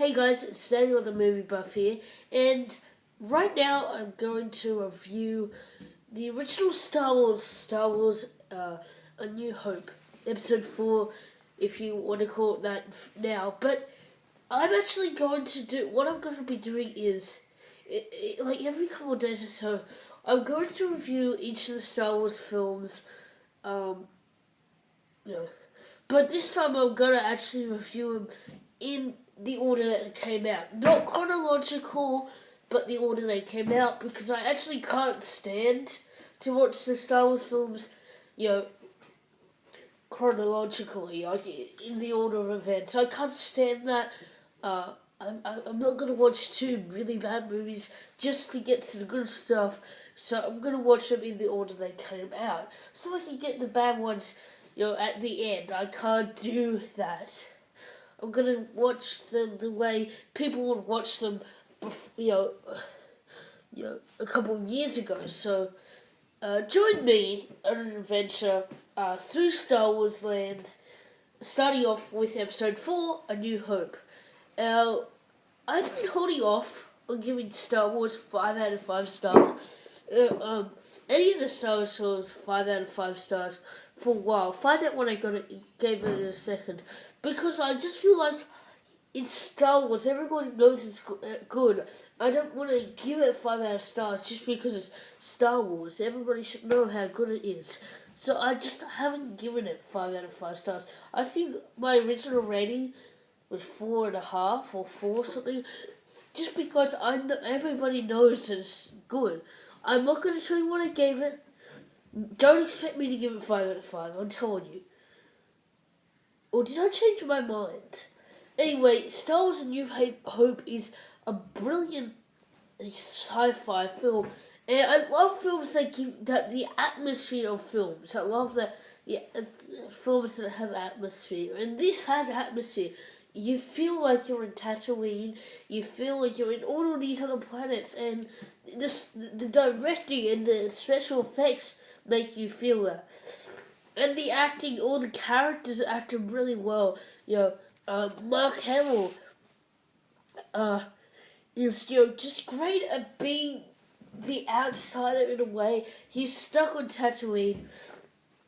Hey guys, it's Daniel the Movie Buff here, and right now I'm going to review the original Star Wars A New Hope, Episode 4, if you want to call it that now. But I'm actually going to do, what I'm going to be doing is, like every couple of days or so, I'm going to review each of the Star Wars films, but this time I'm going to actually review them in the order that it came out. Not chronological, but the order they came out, because I actually can't stand to watch the Star Wars films, chronologically, like in the order of events. I can't stand that. I'm not going to watch two really bad movies just to get to the good stuff, so I'm going to watch them in the order they came out, so I can get the bad ones, at the end. I can't do that. I'm going to watch them the way people would watch them, a couple of years ago. So, join me on an adventure through Star Wars land, starting off with Episode 4, A New Hope. Now, I've been holding off on giving Star Wars 5 out of 5 stars. Any of the Star Wars films 5 out of 5 stars for a while. Find out what I gave it in a second. Because I just feel like it's Star Wars. Everybody knows it's good. I don't want to give it 5 out of stars just because it's Star Wars. Everybody should know how good it is. So I just haven't given it 5 out of 5 stars. I think my original rating was 4.5 or 4 something. Just because everybody knows that it's good. I'm not going to tell you what I gave it. Don't expect me to give it 5 out of 5, I'm telling you. Or did I change my mind? Anyway, Star Wars A New Hope is a brilliant sci-fi film. And I love films that give the atmosphere of films. I love films that have atmosphere. And this has atmosphere. You feel like you're in Tatooine. You feel like you're in all of these other planets. And the directing and the special effects make you feel that. And the acting, all the characters are acting really well. Mark Hamill is just great at being the outsider in a way. He's stuck on Tatooine,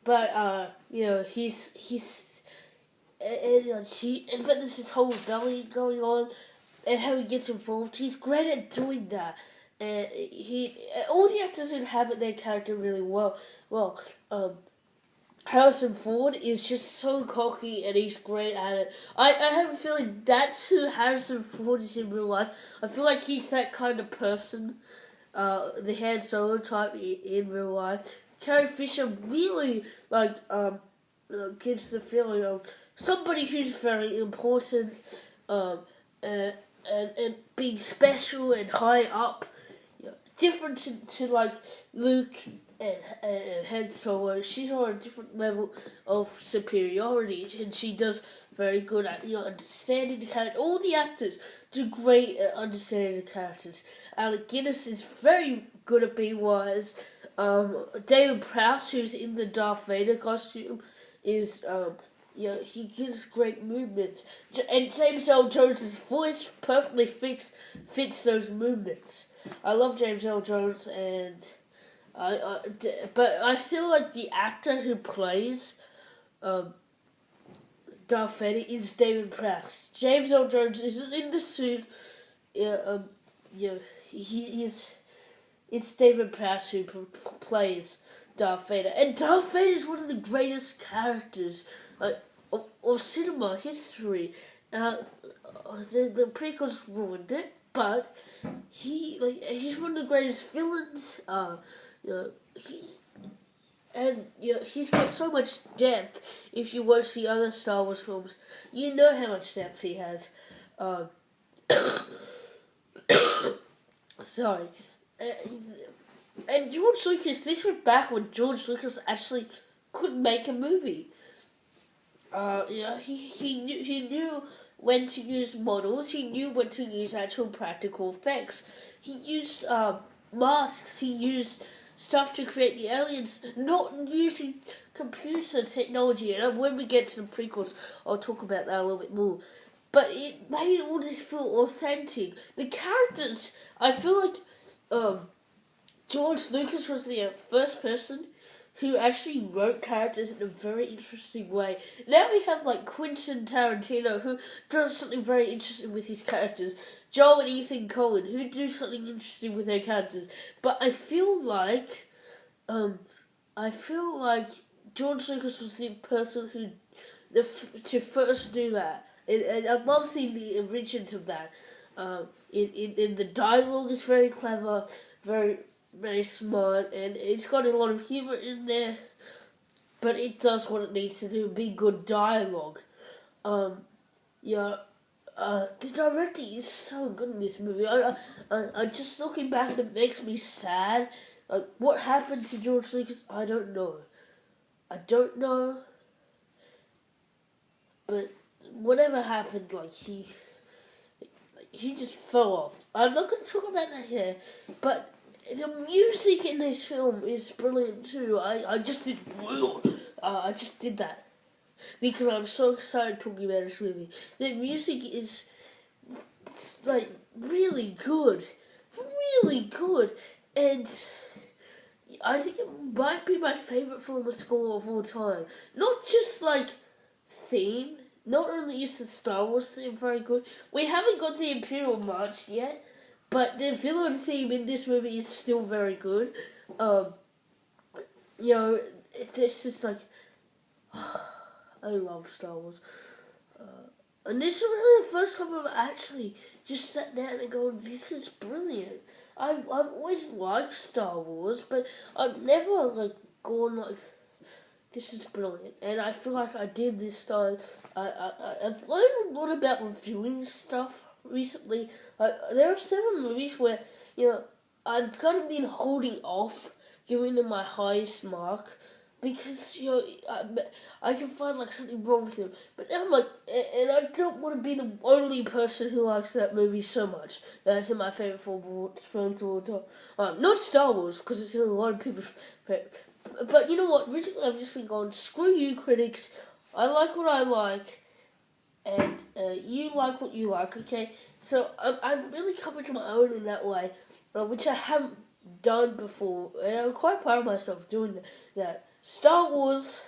but but there's this whole rebellion going on, and how he gets involved. He's great at doing that. And all the actors inhabit their character really well. Harrison Ford is just so cocky and he's great at it. I have a feeling that's who Harrison Ford is in real life. I feel like he's that kind of person, the Han Solo type in real life. Carrie Fisher really gives the feeling of somebody who's very important, and being special and high up. Different to like Luke and Han Solo. She's on a different level of superiority, and she does very good at understanding the character. All the actors do great at understanding the characters. Alec Guinness is very good at being wise. David Prowse, who's in the Darth Vader costume, is he gives great movements, and James Earl Jones' voice perfectly fits those movements. I love James Earl Jones, and but I feel like the actor who plays Darth Vader is David Prowse. James Earl Jones isn't in the suit. He is. It's David Prowse who plays Darth Vader, and Darth Vader is one of the greatest characters of cinema history. The prequels ruined it, but he's one of the greatest villains. He's got so much depth. If you watch the other Star Wars films, you know how much depth he has. Sorry. And George Lucas, this was back when George Lucas actually could make a movie. He knew when to use models. He knew when to use actual practical effects. He used masks. He used stuff to create the aliens, not using computer technology. And when we get to the prequels, I'll talk about that a little bit more. but it made all this feel authentic. The characters, I feel like George Lucas was the first person who actually wrote characters in a very interesting way. Now we have like Quentin Tarantino, who does something very interesting with his characters. Joe and Ethan Coen, who do something interesting with their characters. But I feel like George Lucas was the person who to first do that, and I love seeing the origins of that. In the dialogue is very clever, very smart, and it's got a lot of humor in there, but it does what it needs to do, be good dialogue. Yeah, the directing is so good in this movie. I just looking back, and it makes me sad. Like, what happened to George Lucas, I don't know. But whatever happened, like he just fell off. I'm not going to talk about that here, but the music in this film is brilliant too. I just did that because I'm so excited talking about this movie. The music is like really good, and I think it might be my favorite film score of all time. Not just like theme. Not only is the Star Wars theme very good, we haven't got the Imperial March yet, but the villain theme in this movie is still very good. This is like, I love Star Wars. And this is really the first time I've actually just sat down and gone, this is brilliant. I've always liked Star Wars, but I've never like gone like, this is brilliant, and I feel like I did this time. I've learned a lot about reviewing stuff recently. There are several movies where, I've kind of been holding off giving them my highest mark because, I can find like something wrong with them. But now I'm like, and I don't want to be the only person who likes that movie so much. That's my favorite films of all time. Not Star Wars, because it's in a lot of people's favorite. But you know what? Recently I've just been going, screw you critics. I like what I like, and you like what you like, okay? So I've really come into my own in that way, which I haven't done before, and I'm quite proud of myself doing that. Star Wars,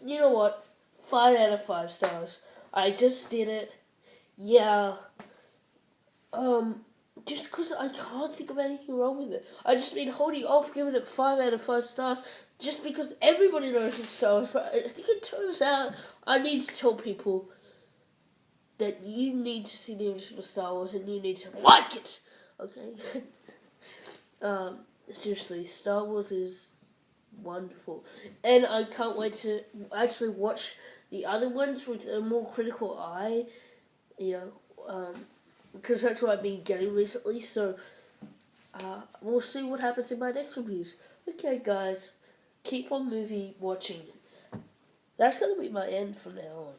you know what? 5 out of 5 stars. I just did it. Yeah. Just because I can't think of anything wrong with it. I just been holding off giving it 5 out of 5 stars just because everybody knows it's Star Wars. But I think it turns out I need to tell people that you need to see the original Star Wars and you need to like it. Okay? Seriously, Star Wars is wonderful. And I can't wait to actually watch the other ones with a more critical eye. Because that's what I've been getting recently, so we'll see what happens in my next reviews. Okay, guys, keep on movie watching. That's going to be my end from now on.